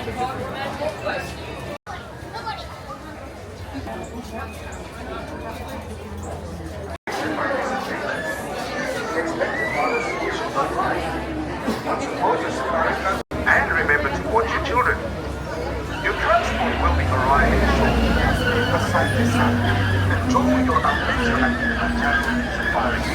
And remember to watch your children. Your transport will be arriving shortly. Aside this enjoy your adventure at Kilimanjaro Safaris.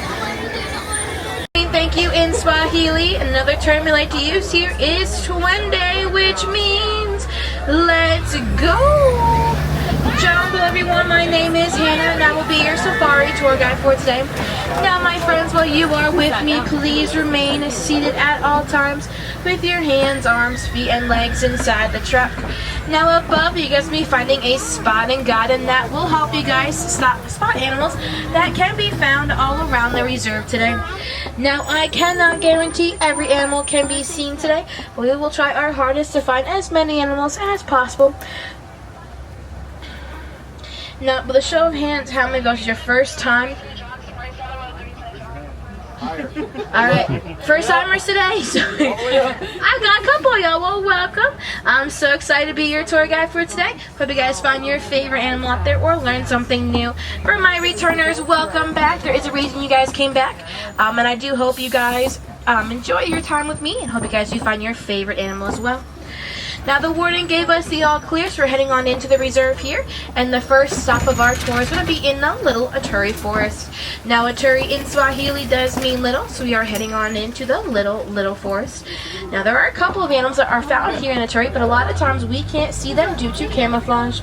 Thank you in Swahili. Another term we like to use here is twende, which means let's go. Jumbo, everyone. My name is Hannah, and I will be your safari tour guide for today. Now, my friends, while you are with me, please remain seated at all times with your hands, arms, feet, and legs inside the truck. Now, above, you guys will be finding a spotting guide, and that will help you guys spot animals that can be found all around the reserve today. Now, I cannot guarantee every animal can be seen today, but we will try our hardest to find as many animals as possible. Now, with a show of hands, how many of those is your first time? Alright, first timers today. So I got a couple of y'all. Well, welcome. I'm so excited to be your tour guide for today. Hope you guys find your favorite animal out there or learn something new. For my returners, welcome back. There is a reason you guys came back. And I do hope you guys enjoy your time with me, and hope you guys do find your favorite animal as well. Now, the warden gave us the all clear, so we're heading on into the reserve here. And the first stop of our tour is going to be in the Little Ituri Forest. Now, Ituri in Swahili does mean little, so we are heading on into the little forest. Now, there are a couple of animals that are found here in Ituri, but a lot of times we can't see them due to camouflage.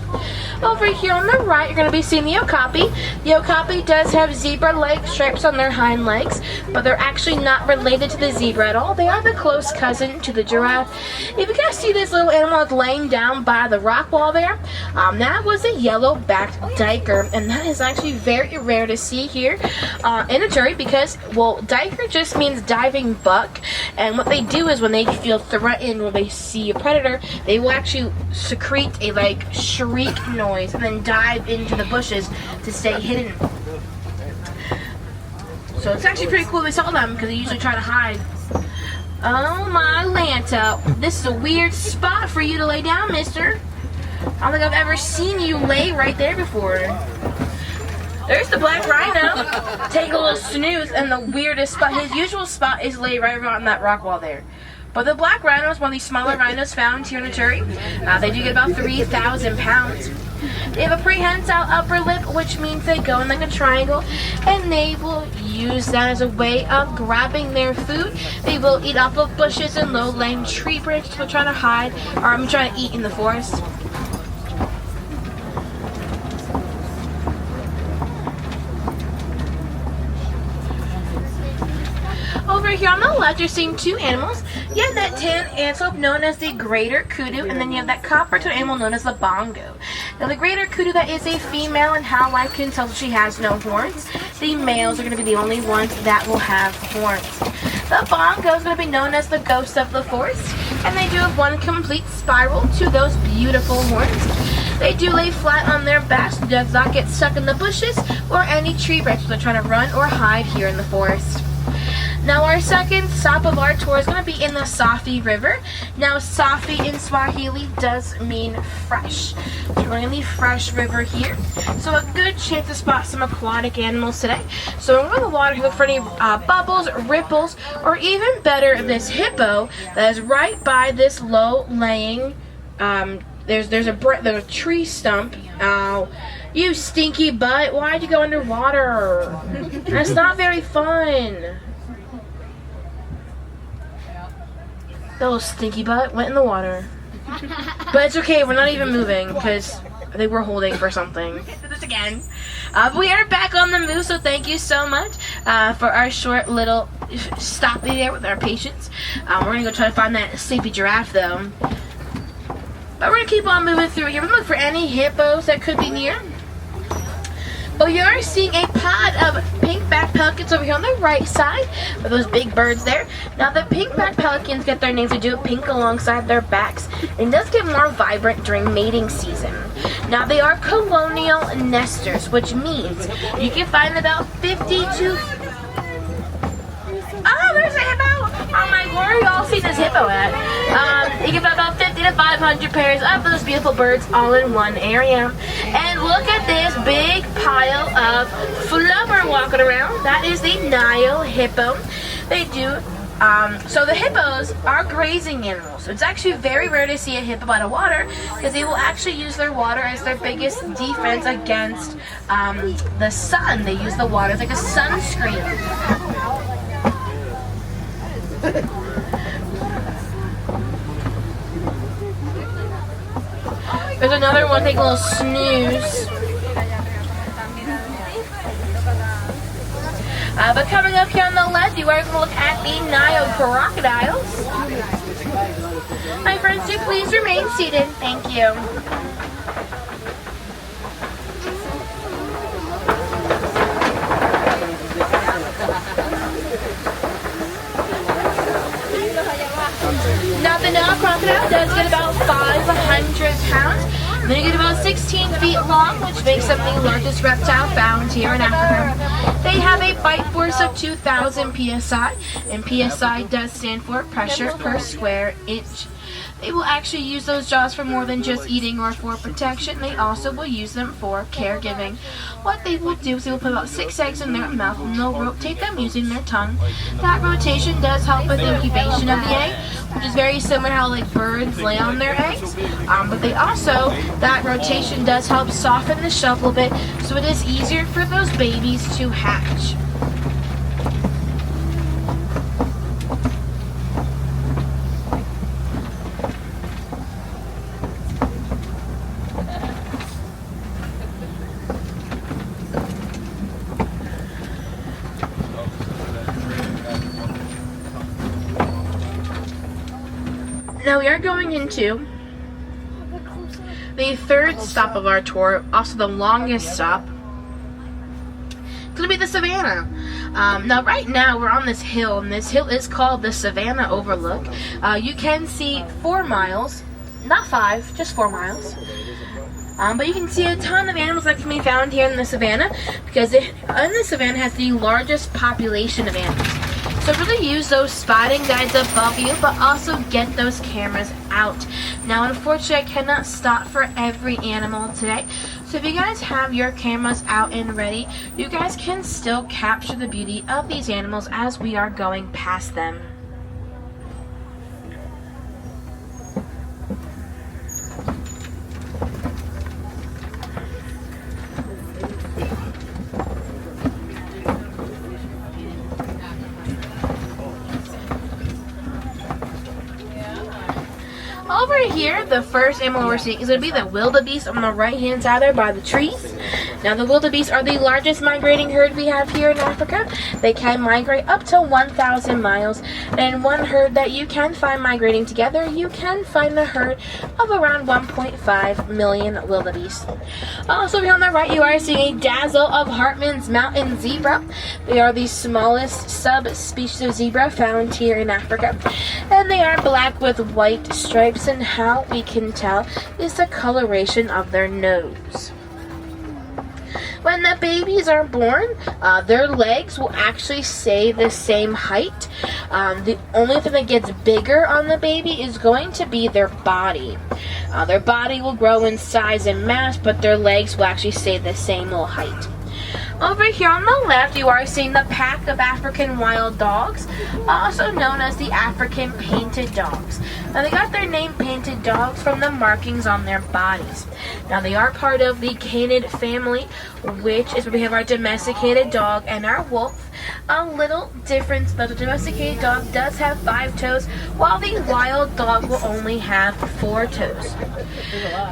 Over here on the right, you're going to be seeing the okapi. The okapi does have zebra-like stripes on their hind legs, but they're actually not related to the zebra at all. They are the close cousin to the giraffe. If you guys see this little animal that's laying down by the rock wall there, that was a yellow-backed diker, and that is actually very rare to see here in Ituri because, well, diker just means diving buck, and what they do is when they feel threatened or they see a predator, they will actually secrete a like shriek noise and then dive into the bushes to stay hidden. So it's actually pretty cool they saw them because they usually try to hide. Oh my Lanta, this is a weird spot for you to lay down, mister. I don't think I've ever seen you lay right there before. There's the black rhino. Take a little snooze, and the weirdest spot, his usual spot is lay right around that rock wall there. But the black rhino is one of these smaller rhinos found here in Ituri. They do get about 3,000 pounds. They have a prehensile upper lip, which means they go in like a triangle, and they will use that as a way of grabbing their food. They will eat off of bushes and low-lying tree branches while trying to hide, or trying to eat in the forest. Over here on the left, you're seeing two animals. You have that tan antelope known as the greater kudu, and then you have that copper-toed animal known as the bongo. Now, the greater kudu, that is a female, and how I can tell she has no horns. The males are going to be the only ones that will have horns. The bongo is going to be known as the ghost of the forest, and they do have one complete spiral to those beautiful horns. They do lay flat on their backs, so does not get stuck in the bushes or any tree branches they're trying to run or hide here in the forest. Now, our second stop of our tour is going to be in the Safi River. Now, Safi in Swahili does mean fresh. So we're in the fresh river here. So a good chance to spot some aquatic animals today. So we're in the water, look for any bubbles, ripples, or even better, this hippo that is right by this low-laying, there's a tree stump. Ow. You stinky butt, why'd you go underwater? That's not very fun. That little stinky butt went in the water. But it's okay, we're not even moving because I think we're holding for something. Do this again. We are back on the move, so thank you so much for our short little stop there with our patients. We're going to go try to find that sleepy giraffe though. But we're going to keep on moving through here. We're going to look for any hippos that could be near. But you are seeing a pod of pink-backed pelicans over here on the right side with those big birds there. Now, the pink-backed pelicans get their names. They do pink alongside their backs. It does get more vibrant during mating season. Now, they are colonial nesters, which means you can find about 50 to... Oh, there's a hippo! Oh my lord, y'all see seen this hippo at. You can find about 50 to 500 pairs of those beautiful birds all in one area. And look at this big pile of flubber walking around. That is the Nile hippo. They do. So the hippos are grazing animals. So it's actually very rare to see a hippo out of water because they will actually use their water as their biggest defense against the sun. They use the water as like a sunscreen. There's another one taking a little snooze. But coming up here on the left, you are going to look at the Nile crocodiles. My friends, do please remain seated. Thank you. Now the Nile crocodile does get about 500 pounds. They get about 16 feet long, which makes them the largest reptile found here in Africa. They have a bite force of 2,000 psi, and psi does stand for pressure per square inch. They will actually use those jaws for more than just eating or for protection. They also will use them for caregiving. What they will do is they will put about 6 eggs in their mouth and they'll rotate them using their tongue. That rotation does help with incubation of the egg, which is very similar to how like birds lay on their eggs. But they also, that rotation does help soften the shell a little bit, so it is easier for those babies to hatch. Now we are going into the third stop of our tour, also the longest stop. It's going to be the Savanna. Now right now we're on this hill, and this hill is called the Savanna Overlook. You can see 4 miles, not 5, just 4 miles. But you can see a ton of animals that can be found here in the Savanna, because the Savanna has the largest population of animals. So really use those spotting guides above you, but also get those cameras out. Now unfortunately I cannot stop for every animal today, so if you guys have your cameras out and ready, you guys can still capture the beauty of these animals as we are going past them. Over here, the first animal we're seeing is going to be the wildebeest on the right hand side there by the trees. Now the wildebeest are the largest migrating herd we have here in Africa. They can migrate up to 1,000 miles. And one herd that you can find migrating together, you can find a herd of around 1.5 million wildebeest. Also here on the right, you are seeing a dazzle of Hartman's mountain zebra. They are the smallest subspecies of zebra found here in Africa. And they are black with white stripes, and how we can tell is the coloration of their nose. When the babies are born, their legs will actually stay the same height. The only thing that gets bigger on the baby is going to be their body. Their body will grow in size and mass, but their legs will actually stay the same little height. Over here on the left, you are seeing the pack of African wild dogs, also known as the African painted dogs. Now they got their name painted dogs from the markings on their bodies. Now they are part of the canid family, which is where we have our domesticated dog and our wolf. A little difference, but the domesticated dog does have 5 toes, while the wild dog will only have 4 toes.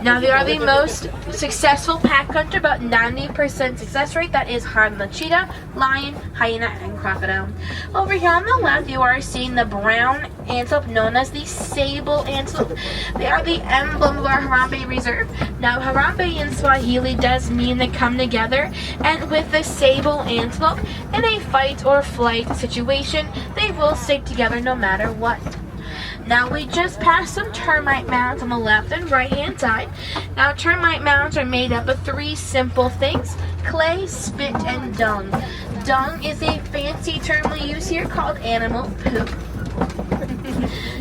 Now they are the most successful pack hunter, about 90% success rate. That is higher than the cheetah, lion, hyena, and crocodile. Over here on the left, you are seeing the brown antelope known as the sable antelope. They are the emblem of our Harambe Reserve. Now Harambe in Swahili does mean to come together, and with the sable antelope, in a fight or flight situation, they will stick together no matter what. Now we just passed some termite mounds on the left and right hand side. Now termite mounds are made up of 3 simple things: clay, spit, and dung. Dung is a fancy term we use here called animal poop.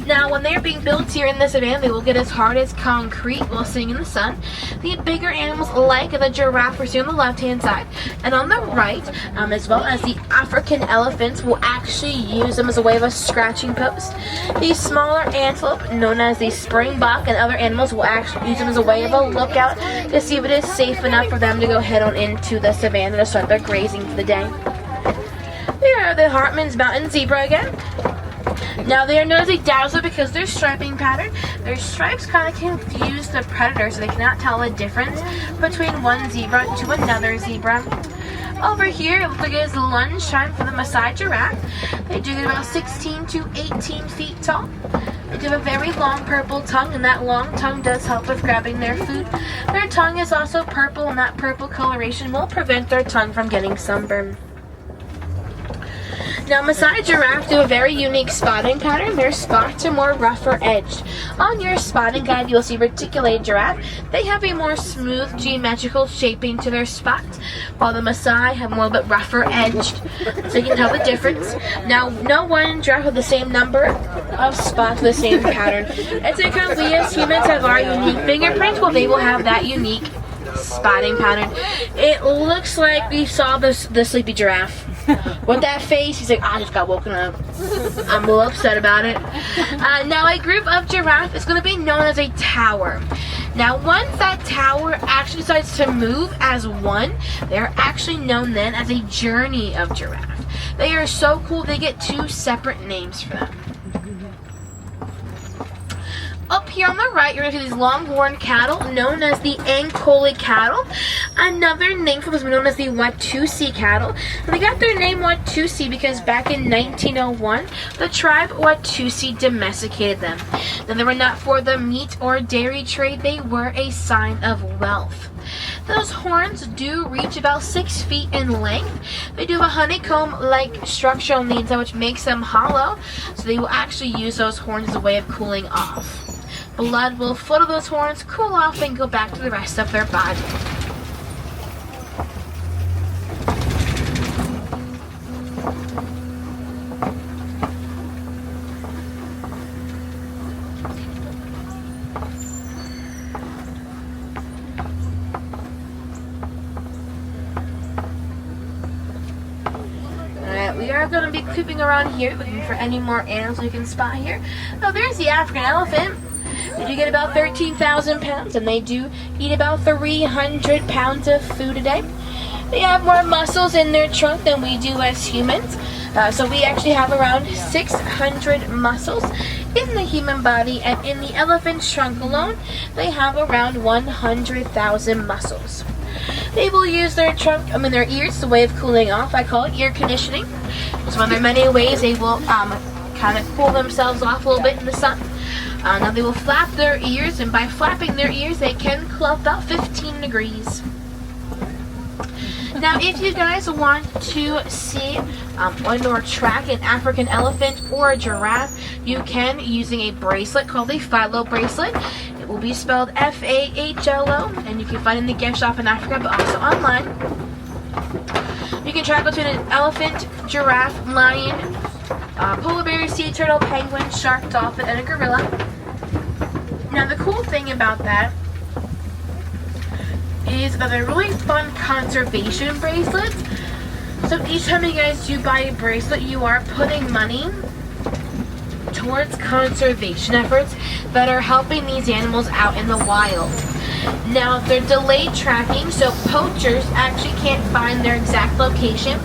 Now, when they're being built here in the savannah, they will get as hard as concrete while sitting in the sun. The bigger animals, like the giraffe, we see on the left-hand side, and on the right, as well as the African elephants, will actually use them as a way of a scratching post. The smaller antelope, known as the springbok, and other animals will actually use them as a way of a lookout to see if it is safe enough for them to go head on into the savannah to start their grazing for the day. There are the Hartman's Mountain zebra again. Now they are known as a dazzler because their striping pattern. Their stripes kind of confuse the predator, so they cannot tell the difference between one zebra to another zebra. Over here, it looks like it is lunge time for the Maasai giraffe. They do get about 16 to 18 feet tall. They do have a very long purple tongue, and that long tongue does help with grabbing their food. Their tongue is also purple, and that purple coloration will prevent their tongue from getting sunburned. Now, Maasai giraffes do a very unique spotting pattern. Their spots are more rougher edged. On your spotting guide, you'll see reticulated giraffe. They have a more smooth geometrical shaping to their spots, while the Maasai have more bit rougher edged. So you can tell the difference. Now, no one giraffe with the same number of spots with the same pattern. It's because we as humans have our unique fingerprints, well, they will have that unique spotting pattern. It looks like we saw the sleepy giraffe. With that face, he's like, I just got woken up. I'm a little upset about it. Now, a group of giraffe is going to be known as a tower. Now, once that tower actually decides to move as one, they're actually known then as a journey of giraffe. They are so cool, they get two separate names for them. Up here on the right, you're going to see these longhorn cattle known as the Ankole cattle. Another name for them is known as the Watusi cattle. And they got their name Watusi because back in 1901, the tribe Watusi domesticated them. Now, they were not for the meat or dairy trade, they were a sign of wealth. Those horns do reach about 6 feet in length. They do have a honeycomb-like structure on the inside, which makes them hollow. So they will actually use those horns as a way of cooling off. Blood will flow to those horns, cool off, and go back to the rest of their body. We are going to be creeping around here, looking for any more animals we can spot here. Oh, there's the African elephant. They do get about 13,000 pounds, and they do eat about 300 pounds of food a day. They have more muscles in their trunk than we do as humans. So we actually have around 600 muscles in the human body, and in the elephant's trunk alone, they have around 100,000 muscles. They will use their their ears as a way of cooling off. I call it ear conditioning. So there are many ways they will kind of cool themselves off a little bit in the sun. Now they will flap their ears, and by flapping their ears, they can cool off about 15 degrees. Now, if you guys want to see or track an African elephant or a giraffe, you can using a bracelet called a phyllo bracelet. It will be spelled F-A-H-L-O, and you can find it in the gift shop in Africa, but also online. You can track between an elephant, giraffe, lion, polar bear, sea turtle, penguin, shark, dolphin, and a gorilla. Now, the cool thing about that is that they're really fun conservation bracelets. So each time you guys do buy a bracelet, you are putting money towards conservation efforts that are helping these animals out in the wild. Now, they're delayed tracking, so poachers actually can't find their exact location.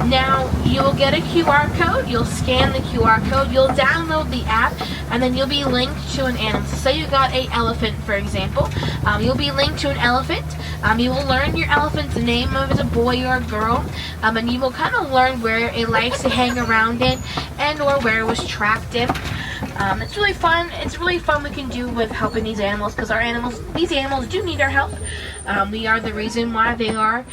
Now, you will get a QR code, you'll scan the QR code, you'll download the app, and then you'll be linked to an animal. So say you got an elephant, for example. You'll be linked to an elephant. You will learn your elephant's name, if it's a boy or a girl, and you will kind of learn where it likes to hang around in and or where it was tracked in. It's really fun. It's really fun we can do with helping these animals, because these animals do need our help. We are the reason why they are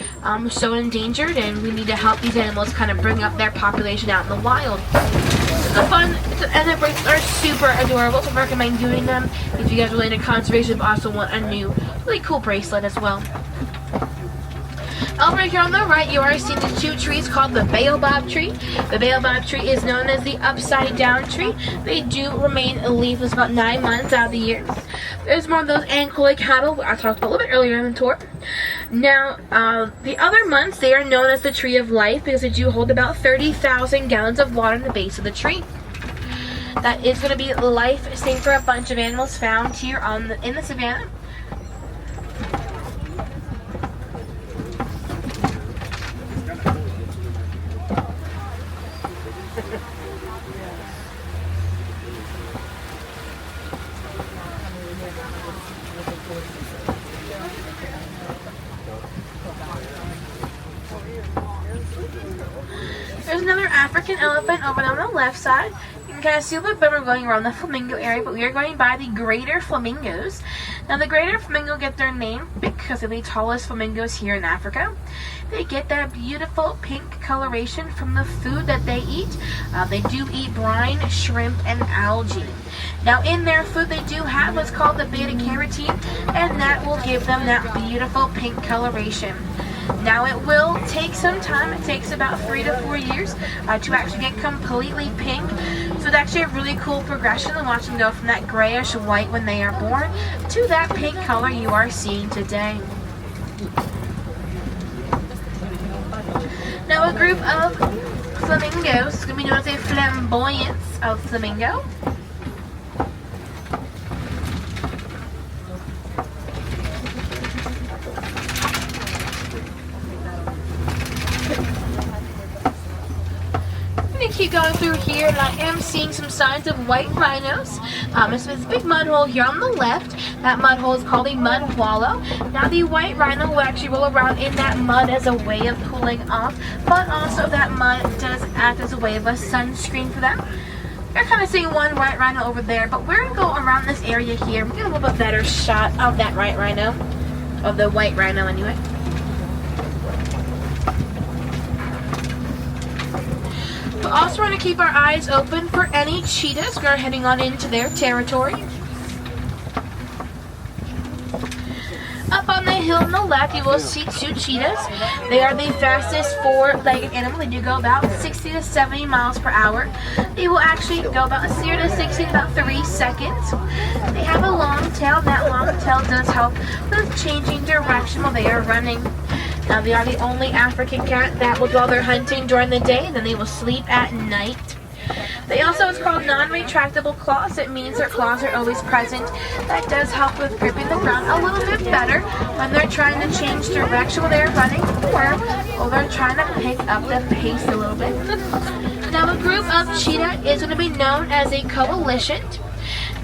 so endangered, and we need to help these animals kind of bring up their population out in the wild. It's a fun, and the bracelets are super adorable, so I recommend doing them if you guys are really into conservation but also want a new, really cool bracelet as well. Over here on the right, you are seeing the two trees called the baobab tree. The baobab tree is known as the upside down tree. They do remain leafless about 9 months out of the year. There's more of those ankle cattle I talked about a little bit earlier in the tour. Now, the other months, they are known as the tree of life because they do hold about 30,000 gallons of water in the base of the tree. That is going to be life same for a bunch of animals found here in the savannah. There's another African elephant over on the left side. You can kind of see a little bit better going around the flamingo area, but we are going by the greater flamingos. Now the greater flamingo get their name because they're the tallest flamingos here in Africa. They get that beautiful pink coloration from the food that they eat. They do eat brine, shrimp, and algae. Now in their food they do have what's called the beta carotene, and that will give them that beautiful pink coloration. Now it will take some time. It takes about 3 to 4 years to actually get completely pink. So it's actually a really cool progression to watch them go from that grayish white when they are born to that pink color you are seeing today. Now a group of flamingos is going to be known as a flamboyance of flamingo. Keep going through here, and I am seeing some signs of white rhinos. There's this big mud hole here on the left. That mud hole is called a mud wallow. Now the white rhino will actually roll around in that mud as a way of cooling off, but also that mud does act as a way of a sunscreen for them. You're kind of seeing one white rhino over there, but we're going to go around this area here and get a little bit better shot of that white rhino, of the white rhino anyway. But also want to keep our eyes open for any cheetahs that are heading on into their territory. Up on the hill on the left, you will see two cheetahs. They are the fastest four-legged animal. They do go about 60 to 70 miles per hour. They will actually go about 0 to 60 in about 3 seconds. They have a long tail, and that long tail does help with changing direction while they are running. Now they are the only African cat that will do all their hunting during the day, and then they will sleep at night. They also, it's called non-retractable claws. It means their claws are always present. That does help with gripping the ground a little bit better when they're trying to change direction while they're running, or while they're trying to pick up the pace a little bit. Now a group of cheetah is going to be known as a coalition.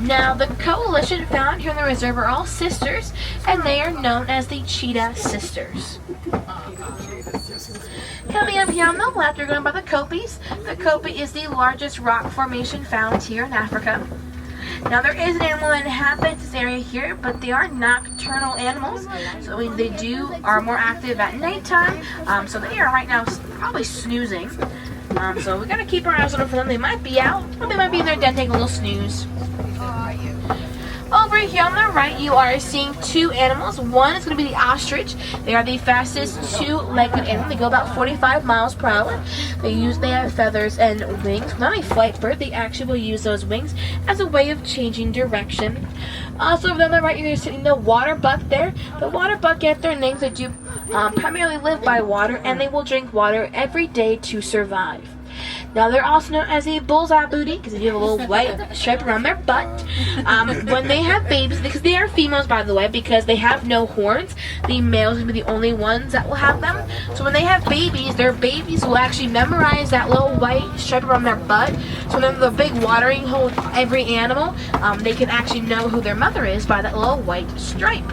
Now the coalition found here in the reserve are all sisters, and they are known as the Cheetah Sisters. Coming up here on the left, you're going by the kopis. The kopi is the largest rock formation found here in Africa. Now there is an animal that inhabits this area here, but they are nocturnal animals, so they are more active at nighttime. So they are right now probably snoozing. So we gotta keep our eyes open for them. They might be out, or they might be in their den taking a little snooze. Over here on the right, you are seeing two animals. One is going to be the ostrich. They are the fastest two-legged animal. They go about 45 miles per hour. They have feathers and wings. Not a flight bird. They actually will use those wings as a way of changing direction. Also over on the right, you're seeing the water buck there. The water buck get their names. They do primarily live by water, and they will drink water every day to survive. Now they're also known as a bullseye booty because they have a little white stripe around their butt. When they have babies, because they are females by the way, because they have no horns, the males will be the only ones that will have them. So when they have babies, their babies will actually memorize that little white stripe around their butt. So when the big watering hole with every animal, they can actually know who their mother is by that little white stripe.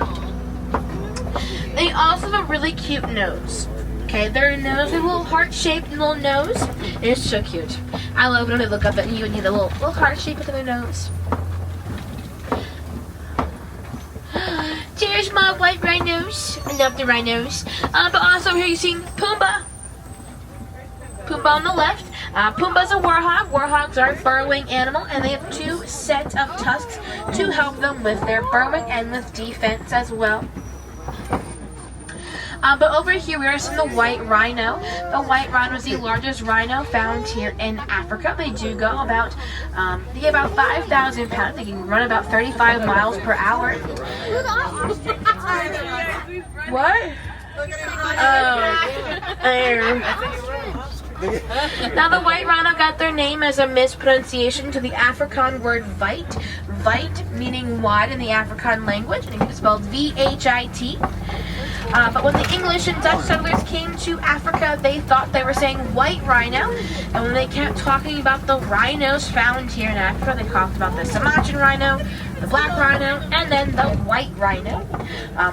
They also have a really cute nose. Okay, their nose is a little heart-shaped little nose. It's so cute. I love when they look up at you and you have a little heart shape with their nose. There's my white rhinos. I love the rhinos. But also here you're seeing Pumbaa. Pumbaa on the left. Pumbaa's a warhog. Warhogs are a burrowing animal, and they have 2 sets of tusks to help them with their burrowing and with defense as well. But over here we are seeing the white rhino. The white rhino is the largest rhino found here in Africa. They do go about, they get about 5,000 pounds. They can run about 35 miles per hour. What? Now the white rhino got their name as a mispronunciation to the Afrikaans word vite. Vite meaning wide in the Afrikaans language, and it's spelled V-H-I-T. But when the English and Dutch settlers came to Africa, they thought they were saying white rhino, and when they kept talking about the rhinos found here in Africa, they talked about the Sumatran rhino, the black rhino, and then the white rhino.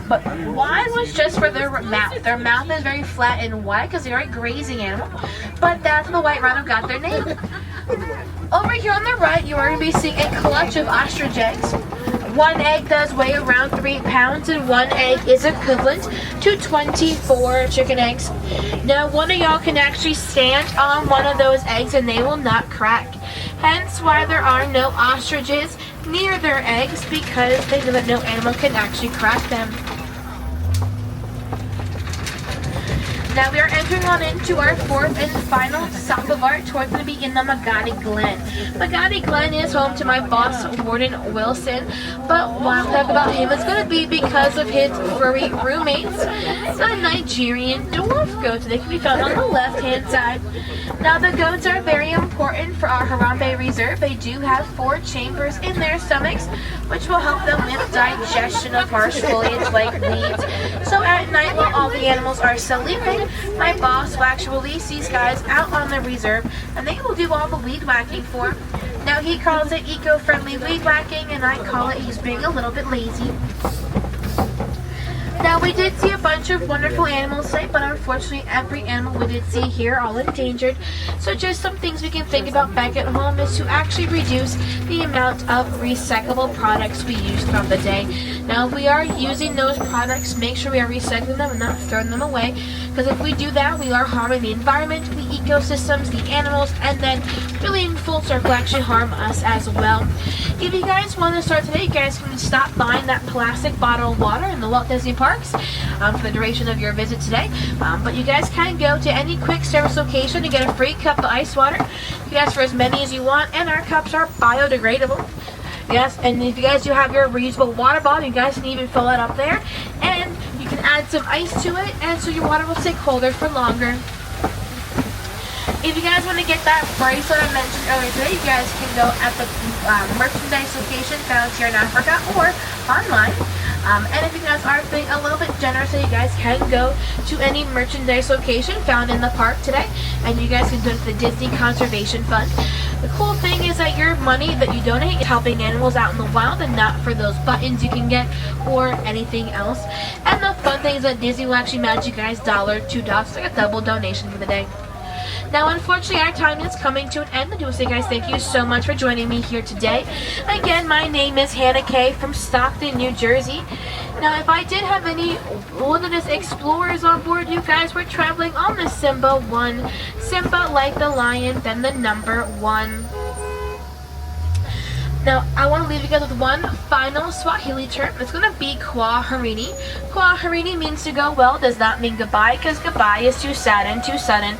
But wide was just for their mouth. Their mouth is very flat and wide because they are a grazing animal, but that's how the white rhino got their name. Over here on the right, you are going to be seeing a clutch of ostrich eggs. One egg does weigh around 3 pounds, and one egg is equivalent to 24 chicken eggs. Now, one of y'all can actually stand on one of those eggs and they will not crack. Hence why there are no ostriches near their eggs, because they know that no animal can actually crack them. Now we are entering on into our fourth and final stop of our tour. It's going to be in the Magani Glen. Magani Glen is home to my boss, Warden Wilson. But why I talk about him, it's going to be because of his furry roommates, the Nigerian dwarf goats. They can be found on the left-hand side. Now the goats are very important for our Harambe Reserve. They do have 4 chambers in their stomachs, which will help them with digestion of harsh foliage like weeds. So at night, while all the animals are sleeping, my boss will actually release these guys out on the reserve, and they will do all the weed whacking for. Now he calls it eco-friendly weed whacking, and I call it he's being a little bit lazy. Now we did see a bunch of wonderful animals today, but unfortunately every animal we did see here are all endangered. So just some things we can think about back at home is to actually reduce the amount of recyclable products we use throughout the day. Now if we are using those products, make sure we are recycling them and not throwing them away, because if we do that, we are harming the environment, the ecosystems, the animals, and then really in full circle actually harm us as well. If you guys want to start today, you guys can stop buying that plastic bottle of water in the Walt Disney Parks for the duration of your visit today. But you guys can go to any quick service location to get a free cup of ice water. You guys for as many as you want, and our cups are biodegradable. Yes, and if you guys do have your reusable water bottle, you guys can even fill it up there, and you can add some ice to it, and so your water will stay colder for longer. If you guys want to get that bracelet I mentioned earlier today, you guys can go at the merchandise location found here in Africa or online. And if you guys are being a little bit generous, you guys can go to any merchandise location found in the park today, and you guys can donate to the Disney Conservation Fund. The cool thing is that your money that you donate is helping animals out in the wild and not for those buttons you can get or anything else. And the fun thing is that Disney will actually match you guys $1, $2, like a double donation for the day. Now, unfortunately, our time is coming to an end. I do want to say, guys, thank you so much for joining me here today. Again, my name is Hannah Kay from Stockton, New Jersey. Now, if I did have any wilderness explorers on board, you guys were traveling on the Simba 1. Simba like the lion, then the number 1. Now, I want to leave you guys with one final Swahili term. It's going to be kwaherini. Kwaherini means to go well, does not mean goodbye, because goodbye is too sad and too sudden.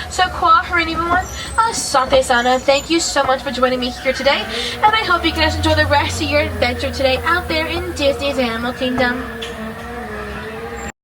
So kwaherini, everyone. Asante sana. Thank you so much for joining me here today, and I hope you guys enjoy the rest of your adventure today out there in Disney's Animal Kingdom.